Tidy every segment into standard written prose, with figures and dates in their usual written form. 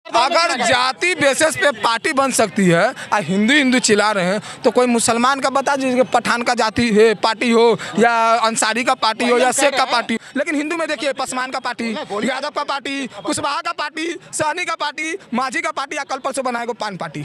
अगर जाति बेसिस पे पार्टी बन सकती है और हिंदू हिंदू चिल्ला रहे हैं तो कोई मुसलमान का बता दीजिए, पठान का जाति है पार्टी हो या अंसारी का पार्टी हो या शेख का पार्टी, लेकिन हिंदू में देखिए पसमान का पार्टी, यादव का पार्टी, कुशवाहा का पार्टी, सहनी का पार्टी, माझी का पार्टी, या कल परसों बनाएगा पान पार्टी,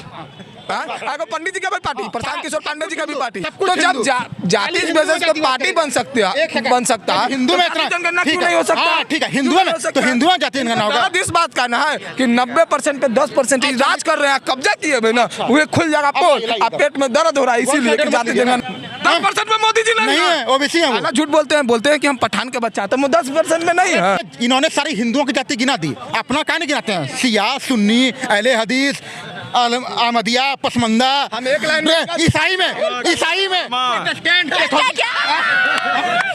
पंडित जी का भी पार्टी, प्रशांत किशोर पांडे जी का भी पार्टी। तो जब जाति बेसिस पे पार्टी बन सकता है, हिंदू में इतना जनगणना क्यों नहीं हो सकता? ठीक है, हिंदू में तो हिंदू में जाति जनगणना होगा। इस बात का ना है कि 90% पे 10% राज कर रहे हैं, कब्जा किए हुए ना, वो खुल जाएगा पोल, आप पेट में दर्द हो रहा है, इसीलिए जाति जनगणना 10% में मोदी जी नहीं है, ओबीसी है। झूठ बोलते हैं कि हम पठान के बच्चा, तो 10% में नहीं है। इन्होंने सारी हिंदुओं की जाति गिना दी, अपना कहाँ नहीं गिनाते हैं? शिया, सुन्नी, अहले हदीस, अहमदिया, पसमंदा, हम एक लाइन ईसाई में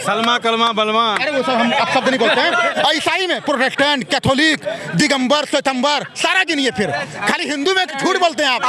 सलमा कलमा बलमा, अरे वो सब हम अब शब्द नहीं बोलते हैं। ईसाई में प्रोटेस्टेंट, कैथोलिक, दिगंबर, श्वेतंबर सारा गिनिए, फिर खाली हिंदू में झूठ बोलते हैं आप।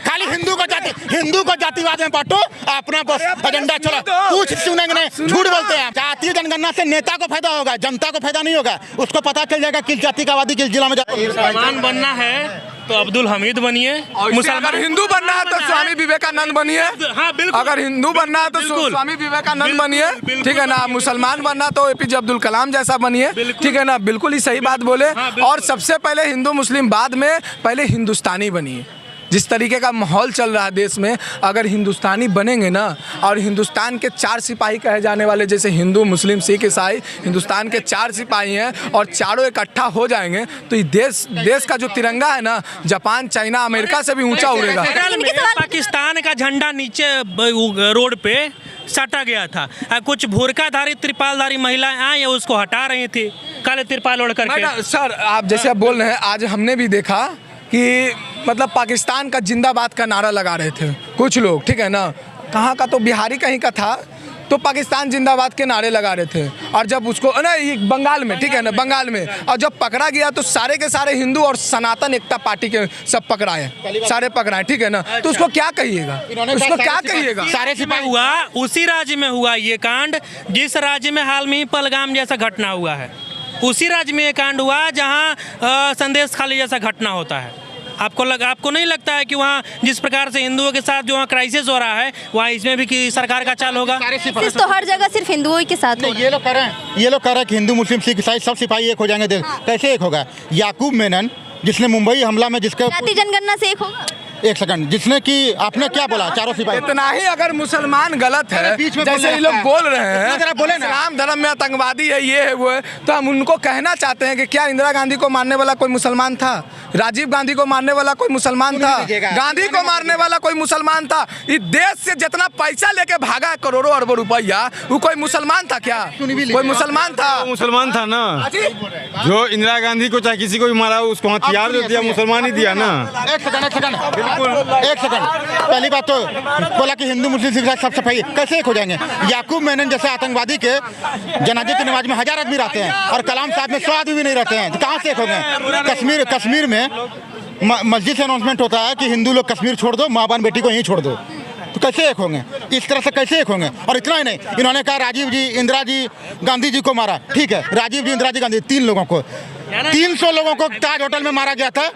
खाली हिंदू को जातिवाद में बांटो, अपना बस एजेंडा चला, कुछ सुनेंगे नहीं, झूठ बोलते हैं। जातीय जनगणना से नेता को फायदा होगा, जनता को फायदा नहीं होगा। उसको पता चल जाएगा किस जाति का आबादी किस जिला में मुसलमान बनना है तो अब्दुल हमीद बनिए, अगर हिंदू बनना है तो स्वामी विवेकानंद बनिए। हाँ बिल्कुल, अगर हिंदू बनना है तो स्वामी विवेकानंद बनिए, ठीक है ना। मुसलमान बनना तो एपीजे अब्दुल कलाम जैसा बनिए, ठीक है ना। बिल्कुल ही सही बात बोले। और सबसे पहले हिंदू मुस्लिम बाद में, पहले हिंदुस्तानी बनिए। जिस तरीके का माहौल चल रहा है देश में, अगर हिंदुस्तानी बनेंगे ना, और हिंदुस्तान के 4 सिपाही कहे जाने वाले, जैसे हिंदू मुस्लिम सिख ईसाई हिंदुस्तान के 4 सिपाही हैं, और चारों इकट्ठा हो जाएंगे तो ये देश का जो तिरंगा है ना, जापान, चाइना, अमेरिका से भी ऊंचा उड़ेगा। पाकिस्तान का झंडा नीचे रोड पे सटा गया था, कुछ भुरकाधारी त्रिपालधारी महिलाएं आई, उसको हटा रही थी काले त्रिपाल ओढ़ करके। सर आप जैसे बोल रहे हैं, आज हमने भी देखा कि मतलब पाकिस्तान का जिंदाबाद का नारा लगा रहे थे कुछ लोग, ठीक है ना। कहाँ का तो बिहारी कहीं का था, तो पाकिस्तान जिंदाबाद के नारे लगा रहे थे। और जब उसको ना ये बंगाल में, ठीक है ना, बंगाल में, और जब पकड़ा गया तो सारे के सारे हिंदू और सनातन एकता पार्टी के सब पकड़ाए, सारे पकड़ाए, ठीक है ना। तो उसको क्या कहिएगा, उसको क्या कहिएगा? सारे सिपाही हुआ उसी राज्य में हुआ ये कांड, जिस राज्य में हाल में ही पहलगाम जैसा घटना हुआ है, उसी राज्य में ये कांड हुआ जहां संदेश खाली जैसा घटना होता है। आपको नहीं लगता है कि वहाँ जिस प्रकार से हिंदुओं के साथ जो वहाँ क्राइसिस हो रहा है, वहाँ इसमें भी कि सरकार का चाल होगा? तो हर जगह सिर्फ हिंदुओं के साथ हो। ये लोग कह रहे हैं कि हिंदू मुस्लिम सिख ईसाई सब सिपाही एक हो जाएंगे। कैसे एक होगा? याकूब मेनन जिसने मुंबई हमला में जिसका जाति जनगणना से एक होगा। एक सेकंड, जिसने कि आपने क्या बोला, चारों सिपाही। इतना ही अगर मुसलमान गलत है, जैसे ये लोग बोल रहे हैं इस्लाम धर्म में आतंकवादी है, ये है वो है, तो हम उनको कहना चाहते हैं कि क्या इंदिरा गांधी को मारने वाला कोई मुसलमान था? राजीव गांधी को मारने वाला कोई मुसलमान था? गांधी को मारने वाला कोई मुसलमान था? इस देश से जितना पैसा लेके भागा करोड़ों अरबों रुपया, वो कोई मुसलमान था क्या? कोई मुसलमान था? मुसलमान था ना। जो इंदिरा गांधी को चाहे किसी को भी मारा, उसको हथियार जो दिया मुसलमान ही दिया ना। एक सेकंड, पहली बात तो बोला कि हिंदू मुस्लिम सिख सब सफाई, कैसे एक हो जाएंगे? याकूब मेनन जैसे आतंकवादी के जनाजे की नमाज में 1000 आदमी रहते हैं, और कलाम साहब में 100 आदमी भी नहीं रहते हैं, तो कहाँ से एक हो गए? कश्मीर में मस्जिद से अनाउंसमेंट होता है कि हिंदू लोग कश्मीर छोड़ दो, माँ बहन बेटी को यहीं छोड़ दो, तो कैसे एक होंगे? इस तरह से कैसे एक होंगे? और इतना ही नहीं, इन्होंने कहा राजीव जी, इंदिरा जी, गांधी जी को मारा, ठीक है, राजीव जी, इंदिरा जी, गांधी, 3 लोगों को, 300 लोगों को ताज होटल में मारा गया था।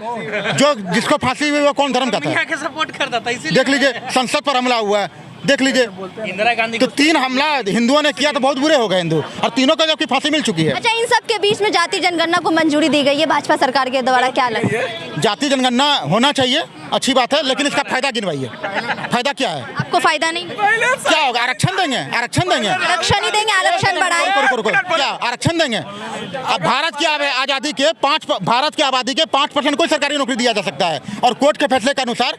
जो जिसको फांसी हुई वो कौन धर्म का था? सपोर्ट करता था, देख लीजिए, संसद पर हमला हुआ है, देख लीजिए। इंदिरा गांधी तो 3 हमला हिंदुओं ने किया, तो बहुत बुरे हो गए हिंदू, और तीनों को जबकि फांसी मिल चुकी है। अच्छा, इन सब के बीच में जाति जनगणना को मंजूरी दी गई है भाजपा सरकार के द्वारा, क्या लगता है? जाति जनगणना होना चाहिए, अच्छी बात है, लेकिन इसका फायदा गिनवाइए। फायदा क्या है? आपको फायदा नहीं? क्या होगा? आरक्षण देंगे? आरक्षण ही देंगे, आरक्षण बढ़ाए, क्या आरक्षण देंगे? अब भारत की आबादी के 5% को सरकारी नौकरी दिया जा सकता है, और कोर्ट के फैसले के अनुसार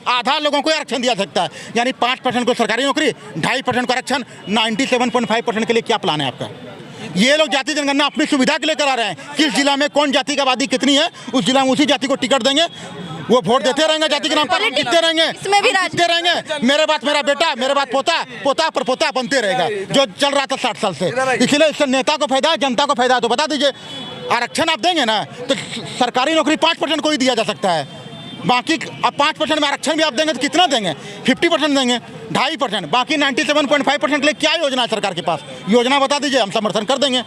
आधा लोगों को आरक्षण दिया सकता है, यानी 5% को सरकारी नौकरी, 2.5% को आरक्षण। 97.5% के लिए क्या प्लान है आपका? ये लोग जाति जनगणना अपनी सुविधा के लिए करा रहे हैं। किस जिला में कौन जाति की आबादी कितनी है, उस जिला में उसी जाति को टिकट देंगे, वो वोट देते रहेंगे, जाति के नाम पर जीतते रहेंगे, मेरे बात मेरा बेटा, मेरे बात पोता पर पोता बनते रहेगा, जो चल रहा था 60 साल से। इसलिए इससे नेता को फायदा है, जनता को फायदा है। तो बता दीजिए, आरक्षण आप देंगे ना, तो सरकारी नौकरी 5% को ही दिया जा सकता है, बाकी अब 5% में आरक्षण भी आप देंगे तो कितना देंगे? 50% देंगे, 2.5%, बाकी 97.5% के लिए क्या योजना है सरकार के पास? योजना बता दीजिए, हम समर्थन कर देंगे।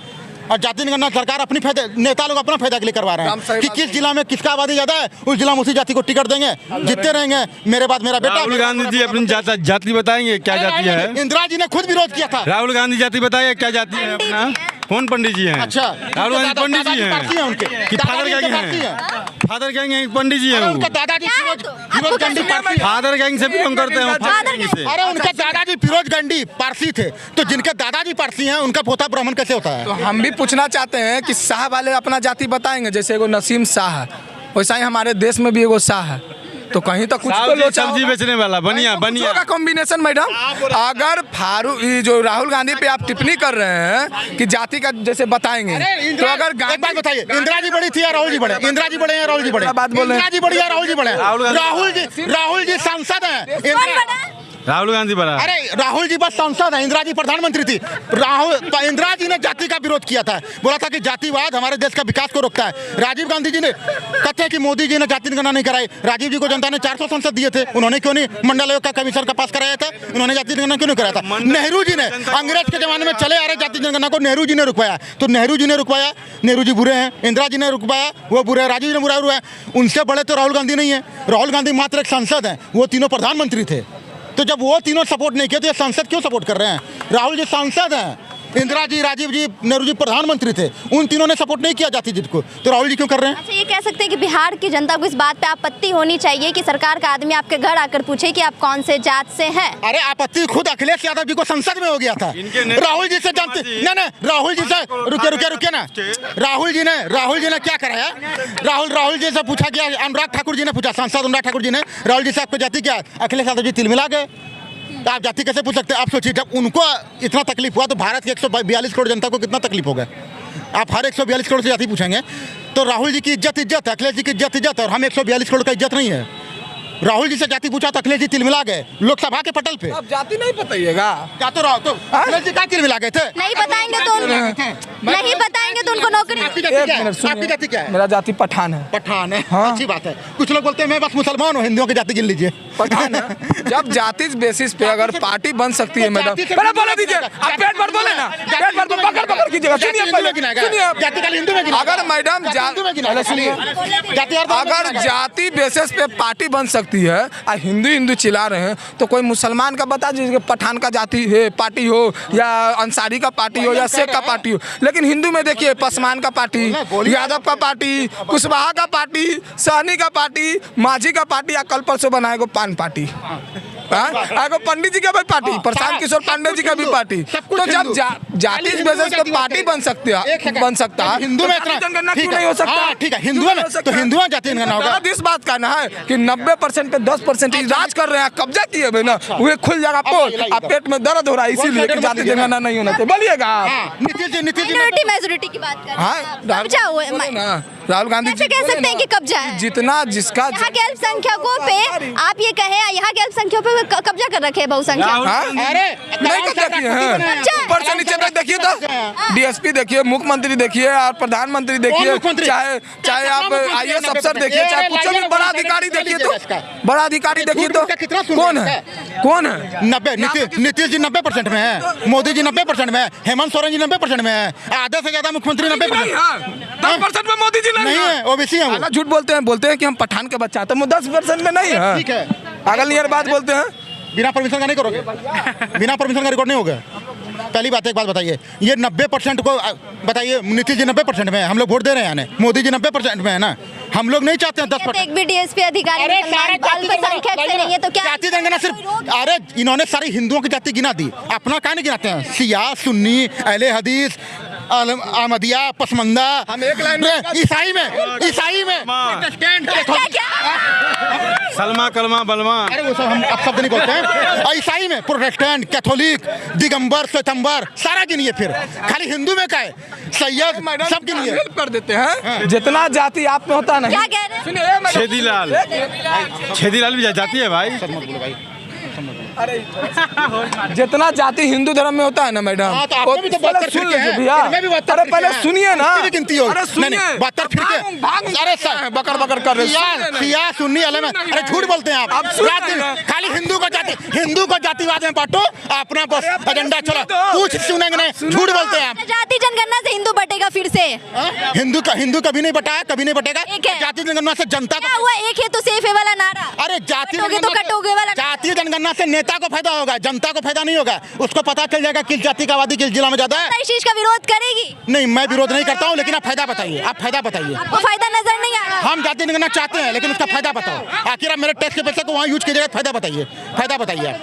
और जाति जनगणना सरकार अपनी फायदे, नेता लोग अपना फायदा के लिए करवा रहे हैं कि किस जिला में किसका आबादी ज्यादा है उस जिला में उसी जाति को टिकट देंगे, जीतते रहेंगे, मेरे बाद मेरा बेटा। राहुल गांधी जी अपनी जाति बताएंगे क्या जाति है? इंदिरा जी ने खुद विरोध किया था। राहुल गांधी जाति बताइए क्या जाति है अपना? कौन पंडित जी हैं? अच्छा, राहुल गांधी पंडित जी हैं उनके कि फादर गैंग हैं? फादर गैंग हैं, पंडित जी हैं वो। उनका दादाजी फिरोज गांधी पारसी, फादर गैंग से बिलोंग करते हैं, फादर गैंग से। अरे उनके दादाजी फिरोज गांधी पारसी थे, तो जिनके दादाजी पारसी हैं उनका पोता ब्राह्मण कैसे होता है? तो हम भी पूछना चाहते हैं कि शाह वाले अपना जाति बताएंगे, जैसे एगो नसीम शाह है, वैसा ही हमारे देश में भी एगो शाह है, तो कहीं तो कुछ तो लोचा सब्जी बेचने वाला बनिया बनिया का कॉम्बिनेशन। मैडम अगर फारूक जो राहुल गांधी पे आप टिप्पणी कर रहे हैं कि जाति का जैसे बताएंगे, तो अगर एक बात बताइए, इंदिरा जी बड़ी थी या राहुल जी बड़े? इंदिरा जी बड़े हैं, राहुल जी बड़े? बात बोल रहे हैं। इंदिरा जी बड़ी है, राहुल जी बड़े? राहुल जी सांसद हैं, राहुल गांधी बड़ा। अरे राहुल जी बस सांसद है, इंदिरा जी प्रधानमंत्री थी। इंदिरा जी ने जाति का विरोध किया था, बोला था कि जातिवाद हमारे देश का विकास को रोकता है। राजीव गांधी जी ने कहते हैं कि मोदी जी ने जाति जनगणना नहीं कराई। राजीव जी को जनता ने 400 संसद दिए थे, उन्होंने क्यों नहीं मंडल आयोग का कमीशन का पास कराया था? उन्होंने जाति जनगणना क्यों नहीं कराया था? नेहरू जी ने अंग्रेज के जमाने में चले आ रहे जाति जनगणना को नेहरू जी ने रुकवाया, तो नेहरू जी ने रुकवाया, नेहरू जी बुरे हैं। इंदिरा जी ने रुकवाया, वो बुरे हैं। राजीव जी ने बुरा हुआ है। उनसे बड़े तो राहुल गांधी नहीं है। राहुल गांधी मात्र एक सांसद है, वो तीनों प्रधानमंत्री थे। तो जब वो तीनों सपोर्ट नहीं किए तो ये सांसद क्यों सपोर्ट कर रहे हैं? राहुल जी सांसद हैं, इंदिरा जी, राजीव जी, नेहरू जी प्रधानमंत्री थे, उन तीनों ने सपोर्ट नहीं किया जाति जी को, तो राहुल जी क्यों कर रहे हैं? अच्छा, ये कह सकते हैं कि बिहार की जनता को इस बात पे आपत्ति होनी चाहिए कि सरकार का आदमी आपके घर आकर पूछे कि आप कौन से जात से हैं? अरे आपत्ति खुद अखिलेश यादव जी को संसद में हो गया था। राहुल जी से जानते नहीं, राहुल जी से रुके ना, राहुल जी ने क्या कराया? राहुल जी से पूछा गया, अनुराग ठाकुर जी ने पूछा, सांसद अनुराग ठाकुर जी ने, राहुल जी से आपको जाति क्या है? अखिलेश यादव जी तिल मिला गए। तो आप जाति कैसे पूछ सकते हैं? आप सोचिए, जब उनको इतना तकलीफ हुआ तो भारत के 142 करोड़ जनता को कितना तकलीफ होगा? आप हर 142 करोड़ से जाति पूछेंगे तो राहुल जी की इज्जत है, अखिलेश जी की इज्जत है, और हम 142 करोड़ का इज्जत नहीं है। राहुल जी से जाति पूछा तो अखिलेश जी तिल मिला गए लोकसभा के पटल पे। अब जाति नहीं बताइएगा क्या? तो अखिलेश जी क्या तिल मिला गए थे? नहीं बताएंगे तो उनको नौकरी। आपकी जाति क्या है? मेरा जाति पठान है। पठान है, हाँ। अच्छी बात है। कुछ लोग बोलते हैं मैं बस मुसलमान हूँ, हिंदुओं की जाति गिन लीजिए। पठान है। जब जाति बेसिस पे अगर पार्टी बन सकती है मैडम, पहले बोले दीजिए, आप पेट भर बोले ना, पेट भर पकड़ कीजिएगा। सुनिए जाति का हिंदू में गिना, अगर मैडम सुनिए, अगर जाति बेसिस पे पार्टी बन सकती है और हिंदू चिल्ला रहे हैं, तो कोई मुसलमान का बता दीजिए, पठान का जाति है पार्टी हो या अंसारी का पार्टी हो या शेख का पार्टी हो। लेकिन हिंदू में देखिए, पसमान का पार्टी, यादव का पार्टी, कुशवाहा का पार्टी, सहनी का पार्टी, माझी का पार्टी, या कल परसों बनाएगा पान पार्टी, पंडित जी का भी पार्टी, प्रशांत किशोर पांडे जी का भी पार्टी। तो जब जाति बेसिस पे पार्टी बन सकता है, हिंदू में इतना जनगणना क्यों नहीं हो सकता? ठीक है, हिंदू में तो हिंदू में जाति जनगणना होगा। इस बात का ना है कि 90% पे 10% राज कर रहे हैं, कब्जा किए हुए ना, वो खुल जाएगा पोल, आप पेट में दर्द हो रहा है, इसीलिए कि जाति जनगणना नहीं होना चाहिए। बोलिएगा आप। माइनॉरिटी मेजॉरिटी की बात कर रहे हैं। राहुल गांधी जी कह सकते हैं कि कब्जा है, जितना जिसका यहाँ के अल्पसंख्यकों पे आप ये कहें, यहाँ के अल्पसंख्यकों पे कब्जा कर रखे है बहुसंख्यक। अरे नहीं कब्जा किए हैं, ऊपर से नीचे तक देखिए, तो डीएसपी देखिए, मुख्यमंत्री देखिए और प्रधानमंत्री देखिए, चाहे आप IAS अफसर देखिए, चाहे कुछ भी बड़ा अधिकारी देखिए, तो बड़ा अधिकारी देखिए तो कौन है? 90 नीतीश जी 90% में है, मोदी जी 90% में है, हेमंत सोरेन जी 90% में है, आधे से ज्यादा मुख्यमंत्री 90%। 10% में मोदी जी नहीं है, ओबीसी है वो। झूठ बोलते हैं कि हम पठान के बच्चा, तो 10% में नहीं है। ठीक है, अगल ईयर बात बोलते हैं, बिना परमिशन का नहीं करोगे? बिना परमिशन का रिकॉर्ड नहीं होगा। पहली बात, एक बात बताइए, ये 90% को बताइए, नीतीश जी 90% में है, हम लोग वोट दे रहे हैं, यानी मोदी जी 90% में है ना, हम लोग नहीं चाहते हैं 10%। एक भी डीएसपी अधिकारी अल्पसंख्यक से नहीं है, तो क्या जाति जनगणना सिर्फ, अरे इन्होंने सारी हिंदुओं की जाति गिना दी, अपना क्या नहीं गिनाते हैं? शिया, सुन्नी, अहले हदीस, अहमदिया, पसमंदा, हम एक लाइन ईसाई में सलमा कलमा बलमा, अरे वो सब हम अब शब्द नहीं बोलते हैं। ईसाई में प्रोटेस्टेंट, कैथोलिक, दिगंबर, श्वेतंबर, सारा गिनिए। फिर खाली हिंदू में क्या है? सैयद, सब गिनिए। हेल्प कर देते हैं, जितना जाति आप में होता है। क्या कह रहे हैं? छेदीलाल भी जाती है भाई। जितना जाति हिंदू धर्म में होता है ना मैडम, हाँ, तो आपने भी तो पहले 72 सुन फिरके हैं। लीजिए भैया। इनमें भी 72 अरे फिरके पहले हैं। सुनिए ना, इनकी भी गिनती होगी। अरे नहीं, सुनिए, नहीं, 72 फिरके। अरे बकर बकर कर रहे शिया सुन्नी अलग में, अरे झूठ बोलते हैं आप। अब सुन जाति- रहे हैं। खाली हिंदू को जातिवाद में बांटो, अपना बस एजेंडा चला, कुछ सुनेंगे नहीं, झूठ बोलते हैं आप। जाति जनगणना से हिंदू बटेगा फिर से? हिंदू कभी नहीं बटाया, कभी नहीं बटेगा। एक है। जाति जनगणना से जनता क्या को, हुआ, एक है तो सेफ है वाला नारा? अरे जाति कटोगे तो कटोगे वाला नारा। जातीय जनगणना से नेता को फायदा होगा, जनता को फायदा नहीं होगा। उसको पता चल जाएगा किस जाति का आबादी किस जिला में ज्यादा है। इस चीज का विरोध करेगी? नहीं, मैं विरोध नहीं करता हूँ, लेकिन आप फायदा बताइए, आप फायदा बताइए। आपको फायदा नजर नहीं आ रहा? हम जाति जनगणना चाहते हैं, लेकिन उसका फायदा बताओ। आखिर आप मेरे टैक्स के पैसे को वहाँ यूज कीजिएगा, फायदा बताइए, फायदा बताइए आप।